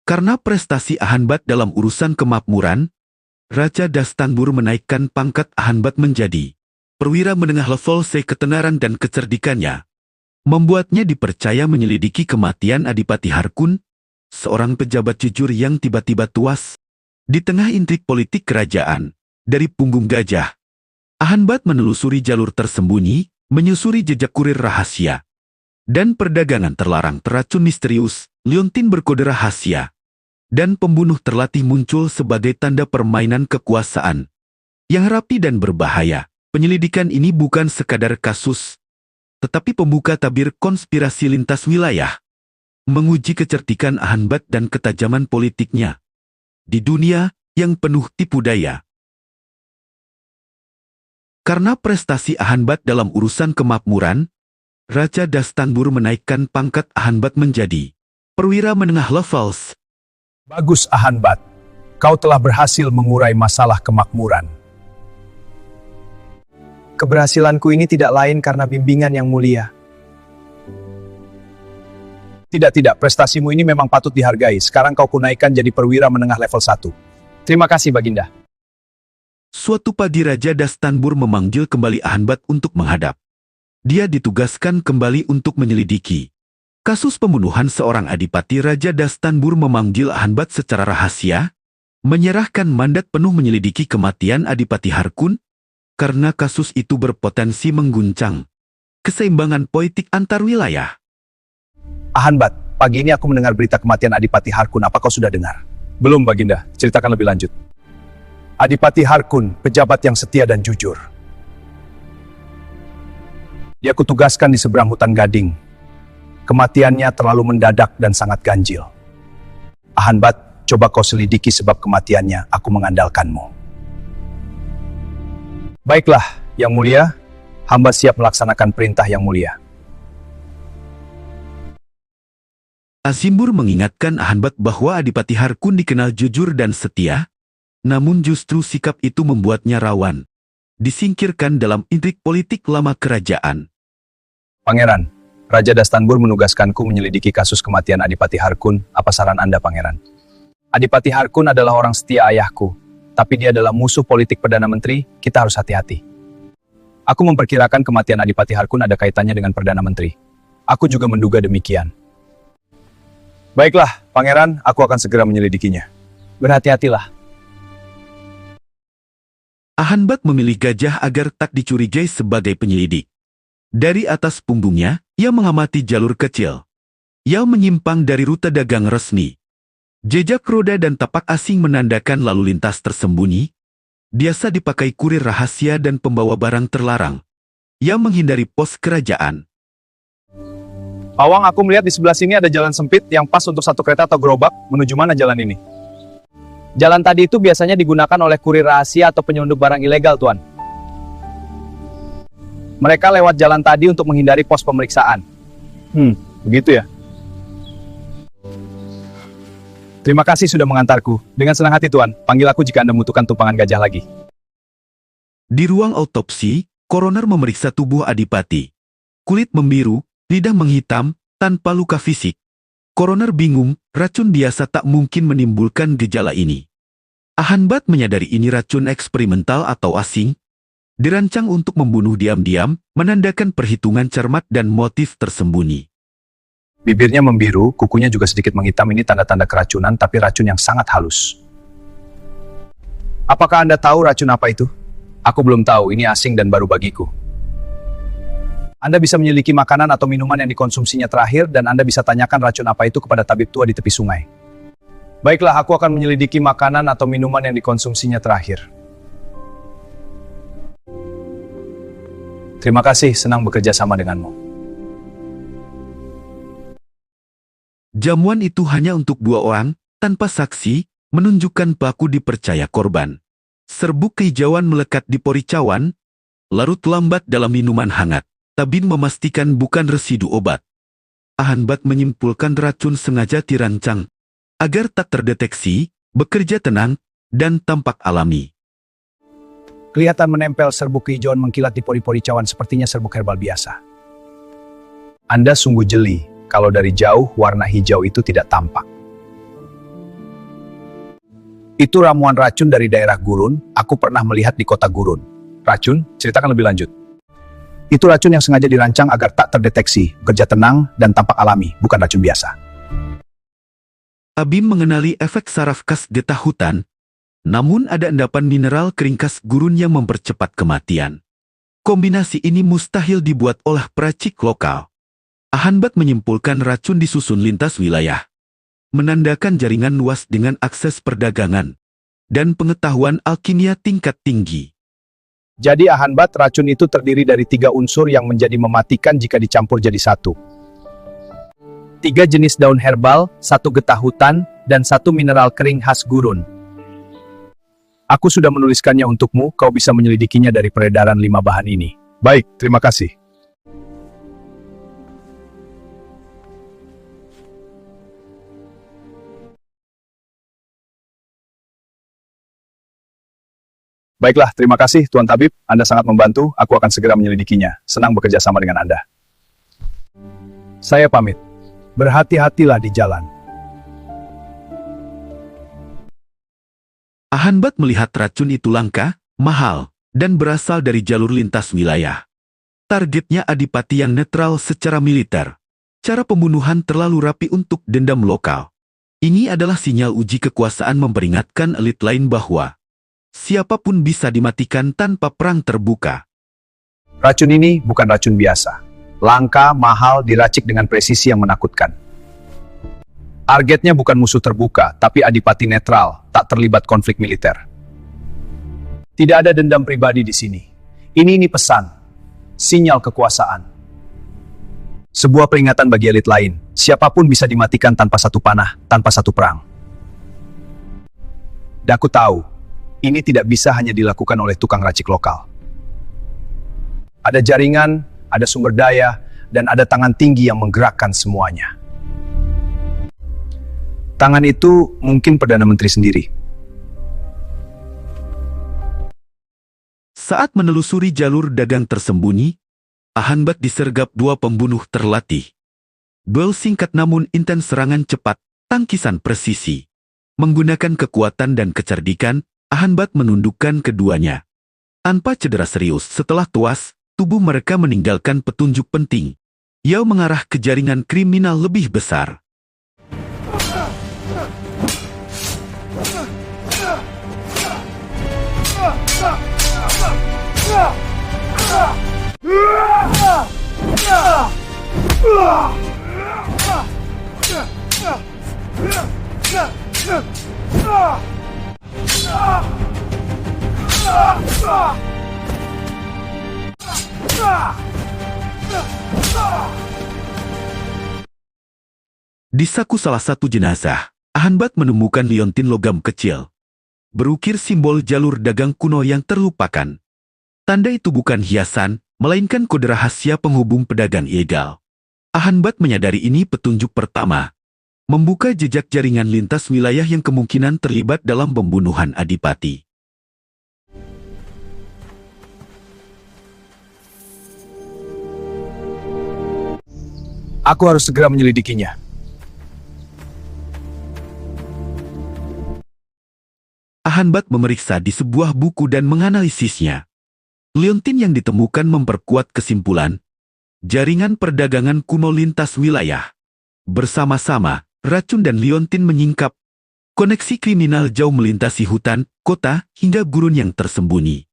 Karena prestasi Ahanbat dalam urusan kemakmuran, Raja Dastanbur menaikkan pangkat Ahanbat menjadi perwira menengah level C. Ketenaran dan kecerdikannya membuatnya dipercaya menyelidiki kematian Adipati Harkun, seorang pejabat jujur yang tiba-tiba tuas di tengah intrik politik kerajaan. Dari punggung gajah, Ahanbat menelusuri jalur tersembunyi, menyusuri jejak kurir rahasia, dan perdagangan terlarang. Teracun misterius, liontin berkode rahasia, dan pembunuh terlatih muncul sebagai tanda permainan kekuasaan yang rapi dan berbahaya. Penyelidikan ini bukan sekadar kasus, tetapi pembuka tabir konspirasi lintas wilayah, menguji kecerdikan Ahanbat dan ketajaman politiknya di dunia yang penuh tipu daya. Karena prestasi Ahanbat dalam urusan kemakmuran, Raja Dastanbur menaikkan pangkat Ahanbat menjadi perwira menengah level C. Bagus Ahanbat, kau telah berhasil mengurai masalah kemakmuran. Keberhasilanku ini tidak lain karena bimbingan yang mulia. Tidak, prestasimu ini memang patut dihargai. Sekarang kau kunaikkan jadi perwira menengah level 1. Terima kasih Baginda. Suatu pagi Raja Dastanbur memanggil kembali Ahanbat untuk menghadap. Dia ditugaskan kembali untuk menyelidiki kasus pembunuhan seorang adipati. Raja Dastanbur memanggil Ahanbat secara rahasia, menyerahkan mandat penuh menyelidiki kematian Adipati Harkun, karena kasus itu berpotensi mengguncang keseimbangan politik antar wilayah. Ahanbat, pagi ini aku mendengar berita kematian Adipati Harkun. Apa kau sudah dengar? Belum Baginda, ceritakan lebih lanjut. Adipati Harkun, pejabat yang setia dan jujur. Dia kutugaskan di seberang hutan Gading. Kematiannya terlalu mendadak dan sangat ganjil. Ahanbat, coba kau selidiki sebab kematiannya. Aku mengandalkanmu. Baiklah, Yang Mulia. Hamba siap melaksanakan perintah Yang Mulia. Azimbur mengingatkan Ahanbat bahwa Adipati Harkun dikenal jujur dan setia, namun justru sikap itu membuatnya rawan disingkirkan dalam intrik politik lama kerajaan. Pangeran, Raja Dastanbur menugaskanku menyelidiki kasus kematian Adipati Harkun. Apa saran Anda, Pangeran? Adipati Harkun adalah orang setia ayahku, tapi dia adalah musuh politik Perdana Menteri. Kita harus hati-hati. Aku memperkirakan kematian Adipati Harkun ada kaitannya dengan Perdana Menteri. Aku juga menduga demikian. Baiklah, Pangeran, aku akan segera menyelidikinya. Berhati-hatilah. Ahanbat memilih gajah agar tak dicurigai sebagai penyelidik. Dari atas punggungnya, ia mengamati jalur kecil yang menyimpang dari rute dagang resmi. Jejak roda dan tapak asing menandakan lalu lintas tersembunyi, biasa dipakai kurir rahasia dan pembawa barang terlarang yang menghindari pos kerajaan. Pawang, aku melihat di sebelah sini ada jalan sempit yang pas untuk satu kereta atau gerobak. Menuju mana jalan ini? Jalan tadi itu biasanya digunakan oleh kurir rahasia atau penyelundup barang ilegal, Tuan. Mereka lewat jalan tadi untuk menghindari pos pemeriksaan. Begitu ya. Terima kasih sudah mengantarku. Dengan senang hati, Tuan. Panggil aku jika Anda membutuhkan tumpangan gajah lagi. Di ruang autopsi, koroner memeriksa tubuh Adipati. Kulit membiru, lidah menghitam, tanpa luka fisik. Koroner bingung, racun biasa tak mungkin menimbulkan gejala ini. Ahanbat menyadari ini racun eksperimental atau asing, dirancang untuk membunuh diam-diam, menandakan perhitungan cermat dan motif tersembunyi. Bibirnya membiru, kukunya juga sedikit menghitam. Ini tanda-tanda keracunan, tapi racun yang sangat halus. Apakah Anda tahu racun apa itu? Aku belum tahu, ini asing dan baru bagiku. Anda bisa menyelidiki makanan atau minuman yang dikonsumsinya terakhir, dan Anda bisa tanyakan racun apa itu kepada tabib tua di tepi sungai. Baiklah, aku akan menyelidiki makanan atau minuman yang dikonsumsinya terakhir. Terima kasih, senang bekerja sama denganmu. Jamuan itu hanya untuk 2 orang, tanpa saksi, menunjukkan pelaku dipercaya korban. Serbuk kehijauan melekat di pori cawan, larut lambat dalam minuman hangat. Tabib memastikan bukan residu obat. Ahanbat menyimpulkan racun sengaja dirancang agar tak terdeteksi, bekerja tenang, dan tampak alami. Kelihatan menempel serbuk kehijauan mengkilat di pori-pori cawan sepertinya serbuk herbal biasa. Anda sungguh jeli, kalau dari jauh warna hijau itu tidak tampak. Itu ramuan racun dari daerah Gurun, aku pernah melihat di kota Gurun. Racun? Ceritakan lebih lanjut. Itu racun yang sengaja dirancang agar tak terdeteksi, bekerja tenang dan tampak alami, bukan racun biasa. Abim mengenali efek saraf khas getah hutan, namun ada endapan mineral kering khas gurun yang mempercepat kematian. Kombinasi ini mustahil dibuat oleh peracik lokal. Ahanbat menyimpulkan racun disusun lintas wilayah, menandakan jaringan luas dengan akses perdagangan dan pengetahuan alkimia tingkat tinggi. Jadi Ahanbat, racun itu terdiri dari 3 unsur yang menjadi mematikan jika dicampur jadi satu. 3 jenis daun herbal, 1 getah hutan, dan 1 mineral kering khas Gurun. Aku sudah menuliskannya untukmu, kau bisa menyelidikinya dari peredaran 5 bahan ini. Baik, terima kasih. Baiklah, terima kasih Tuan Tabib, Anda sangat membantu, aku akan segera menyelidikinya. Senang bekerja sama dengan Anda. Saya pamit. Berhati-hatilah di jalan. Ahanbat melihat racun itu langka, mahal, dan berasal dari jalur lintas wilayah. Targetnya adipati yang netral secara militer. Cara pembunuhan terlalu rapi untuk dendam lokal. Ini adalah sinyal uji kekuasaan memperingatkan elit lain bahwa siapapun bisa dimatikan tanpa perang terbuka. Racun ini bukan racun biasa. Langka, mahal, diracik dengan presisi yang menakutkan. Targetnya bukan musuh terbuka, tapi adipati netral, tak terlibat konflik militer. Tidak ada dendam pribadi di sini. Ini pesan. Sinyal kekuasaan. Sebuah peringatan bagi elit lain. Siapapun bisa dimatikan tanpa satu panah, tanpa satu perang. Dan aku tahu, ini tidak bisa hanya dilakukan oleh tukang racik lokal. Ada jaringan, ada sumber daya, dan ada tangan tinggi yang menggerakkan semuanya. Tangan itu mungkin Perdana Menteri sendiri. Saat menelusuri jalur dagang tersembunyi, Ahanbat disergap 2 pembunuh terlatih. Duel singkat namun intens, serangan cepat, tangkisan presisi. Menggunakan kekuatan dan kecerdikan, Ahanbat menundukkan keduanya. Tanpa cedera serius, setelah tuas, tubuh mereka meninggalkan petunjuk penting. Yao mengarah ke jaringan kriminal lebih besar. Di saku salah satu jenazah, Ahanbat menemukan liontin logam kecil. Berukir simbol jalur dagang kuno yang terlupakan. Tanda itu bukan hiasan, melainkan kode rahasia penghubung pedagang ilegal. Ahanbat menyadari ini petunjuk pertama. Membuka jejak jaringan lintas wilayah yang kemungkinan terlibat dalam pembunuhan adipati. Aku harus segera menyelidikinya. Ahanbat memeriksa di sebuah buku dan menganalisisnya. Liontin yang ditemukan memperkuat kesimpulan jaringan perdagangan kuno lintas wilayah. Bersama-sama, racun dan liontin menyingkap. Koneksi kriminal jauh melintasi hutan, kota, hingga gurun yang tersembunyi.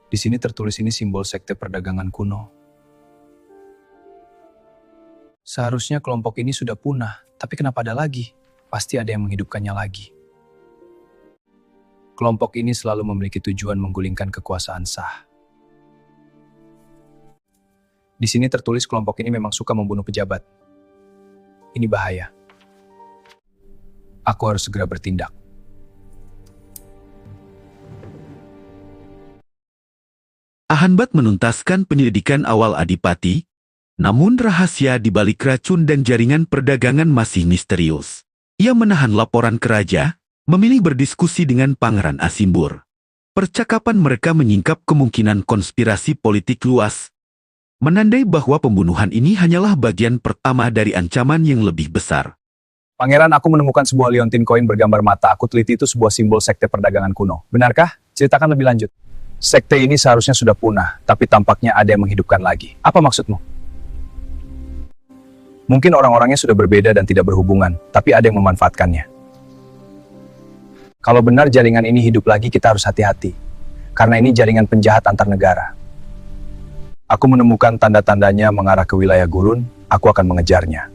Di sini tertulis ini simbol sekte perdagangan kuno. Seharusnya kelompok ini sudah punah, tapi kenapa ada lagi? Pasti ada yang menghidupkannya lagi. Kelompok ini selalu memiliki tujuan menggulingkan kekuasaan sah. Di sini tertulis kelompok ini memang suka membunuh pejabat. Ini bahaya. Aku harus segera bertindak. Ahanbat menuntaskan penyelidikan awal adipati, namun rahasia di balik racun dan jaringan perdagangan masih misterius. Ia menahan laporan ke raja, memilih berdiskusi dengan Pangeran Asimbur. Percakapan mereka menyingkap kemungkinan konspirasi politik luas. menandai bahwa pembunuhan ini hanyalah bagian pertama dari ancaman yang lebih besar. Pangeran, aku menemukan sebuah liontin koin bergambar mata. Aku teliti itu sebuah simbol sekte perdagangan kuno. Benarkah? Ceritakan lebih lanjut. Sekte ini seharusnya sudah punah, tapi tampaknya ada yang menghidupkan lagi. Apa maksudmu? Mungkin orang-orangnya sudah berbeda dan tidak berhubungan, tapi ada yang memanfaatkannya. Kalau benar jaringan ini hidup lagi, kita harus hati-hati. Karena ini jaringan penjahat antar negara. Aku menemukan tanda-tandanya mengarah ke wilayah gurun, aku akan mengejarnya.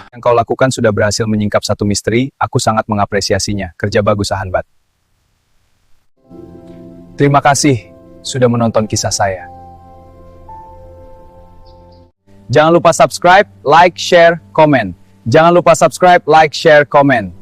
Yang kau lakukan sudah berhasil menyingkap satu misteri, aku sangat mengapresiasinya. Kerja bagus, Ahanbat. Terima kasih sudah menonton kisah saya. Jangan lupa subscribe, like, share, komen. Jangan lupa subscribe, like, share, komen.